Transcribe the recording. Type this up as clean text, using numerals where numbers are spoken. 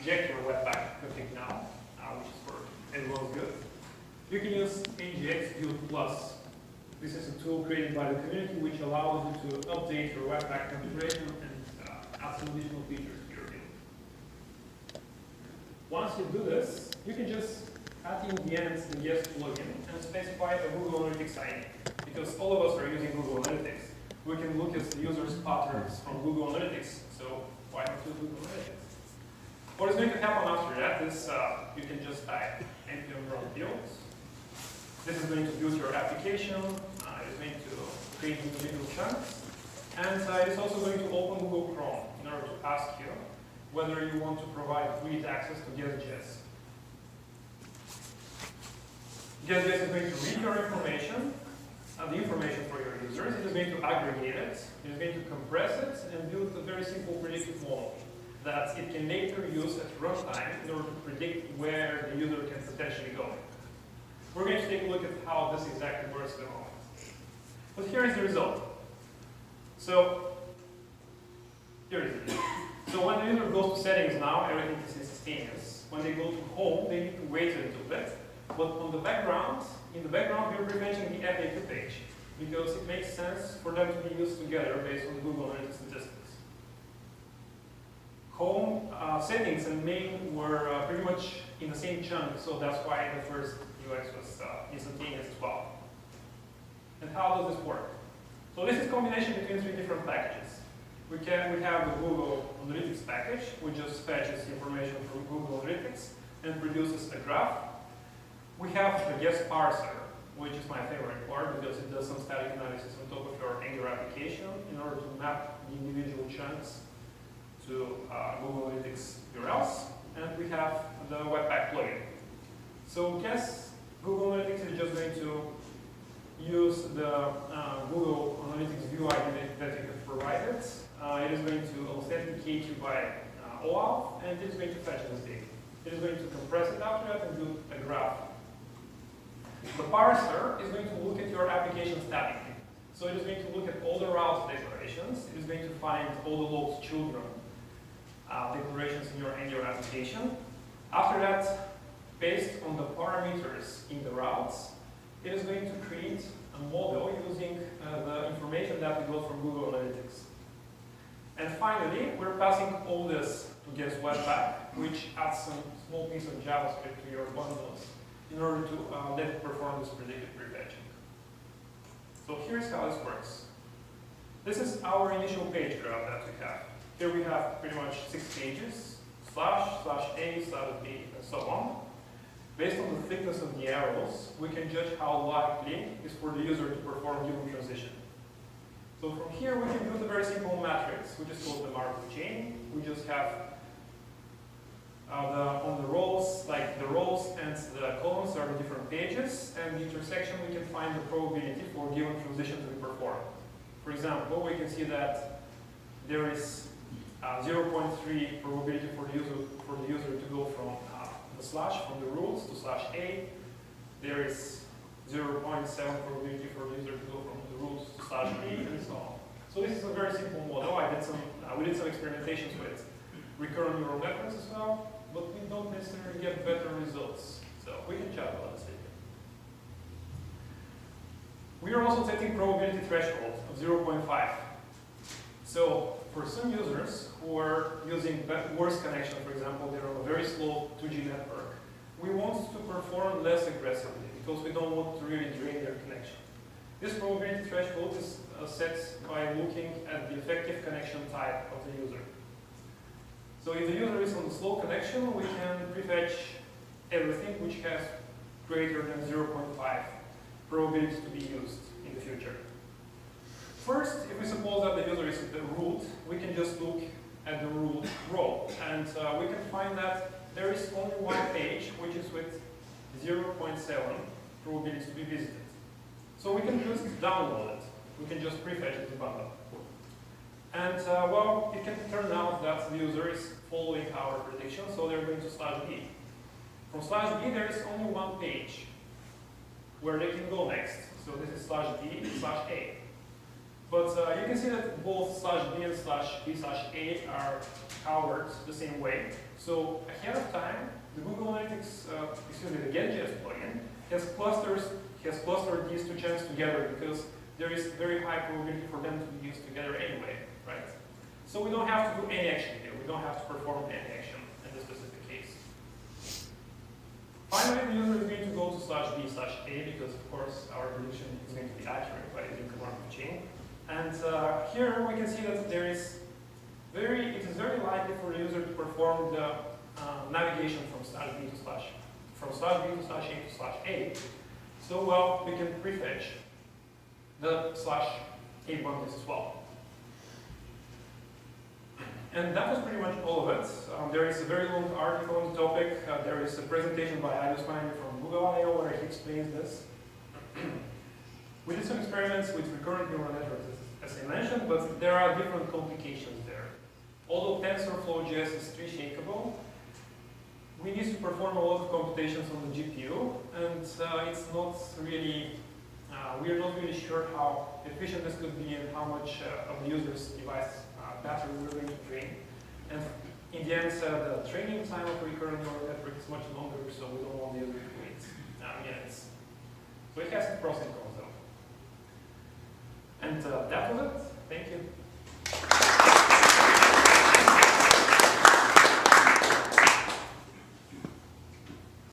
inject your Webpack config now, which is for everyone's good, you can use AJX Build Plus. This is a tool created by the community which allows you to update your Webpack configuration and add some additional features to your build. Once you do this, you can just add in the end the Guess plugin and specify a Google Analytics ID. Because all of us are using Google Analytics, we can look at the user's patterns from Google Analytics. So why not use Google Analytics? What is going to happen after that is you can just type npm run builds. This is going to build your application. It is going to create individual chunks. And it is also going to open Google Chrome in order to ask you whether you want to provide read access to Guess.js. Guess.js is going to read your information, the information for your users. It is going to aggregate it. It is going to compress it and build a very simple predictive model that it can later use at runtime in order to predict where the user can potentially go. We're going to take a look at how this exactly works at the moment. But here is the result. So here is it. So when the user goes to settings now, everything is instantaneous. When they go to home, they need to wait a little bit. But on the background, in the background, we're prefetching the FAQ page because it makes sense for them to be used together based on the Google Analytics statistics. Home settings and main were pretty much in the same chunk, so that's why the first UX was instantaneous as well. And how does this work? So this is a combination between three different packages. We have the Google Analytics package, which just fetches information from Google Analytics and produces a graph. We have the Guess parser, which is my favorite part because it does some static analysis on top of your Angular application in order to map the individual chunks to Google Analytics URLs. And we have the Webpack plugin. So Guess Google Analytics is just going to use the Google Analytics view ID that you have provided. It is going to authenticate you by OAuth, and it is going to fetch this data. It is going to compress it after that and do a graph. The parser is going to look at your application statically. So it is going to look at all the route declarations. It is going to find all the load's children declarations in your Angular application. After that, based on the parameters in the routes, it is going to create a model using the information that we got from Google Analytics. And finally, we're passing all this to Guess Webpack, which adds some small piece of JavaScript to your bundles in order to let it perform this predictive prefetching. So here's how this works. This is our initial page graph that we have. Here we have pretty much 6 pages, /, /a, /b, and so on. Based on the thickness of the arrows, we can judge how likely it is for the user to perform given transition. So from here, we can build a very simple matrix, which is called the Markov chain. We just have on the rows, like the rows and the columns are the different pages, and the intersection we can find the probability for a given transition to be performed. For example, we can see that there is 0.3 probability for the user to go from the slash from the roots to /a. There is 0.7 probability for the user to go from the roots to /b, and so on. So this is a very simple model. We did some experimentations with recurrent neural networks as well, but we don't necessarily get better results. So we can chat about this later. We are also setting probability threshold of 0.5. So for some users who are using worse connection, for example, they're on a very slow 2G network, we want to perform less aggressively because we don't want to really drain their connection. This probability threshold is set by looking at the effective connection type of the user. So if the user is on a slow connection, we can prefetch everything which has greater than 0.5 probability to be used in the future. First, if we suppose that the user is at the root, we can just look at the root row, and we can find that there is only one page which is with 0.7 probability to be visited. So we can just download it. We can just prefetch it to bundle. And well, it can turn out that the user is following our prediction, so they're going to /b. From /b, there is only one page where they can go next. So this is /b/a. But you can see that both /b and /b/a are covered the same way. So ahead of time, the Google Analytics, the Guess.js plugin has clustered these two chunks together because there is very high probability for them to be used together anyway, right? So we don't have to do any action here. We don't have to perform any action in this specific case. Finally, the user is going to go to /b/a because, of course, our prediction is going to be accurate by using command chain. And here we can see that it is very likely for the user to perform the navigation from /b to /a. So well, we can prefetch the /a boundaries as well. And that was pretty much all of it. There is a very long article on the topic. There is a presentation by Alice Finder from Google I/O where he explains this. We did some experiments with recurrent neural networks, as I mentioned, but there are different complications there. Although TensorFlow.js is tree shakeable, we need to perform a lot of computations on the GPU, and it's not really, we're not really sure how efficient this could be and how much of the user's device battery we're going to drain. And in the end, the training time of a recurrent neural network is much longer, so we don't want the user to wait minutes. So it has its pros and cons, though. And that was it. Thank you.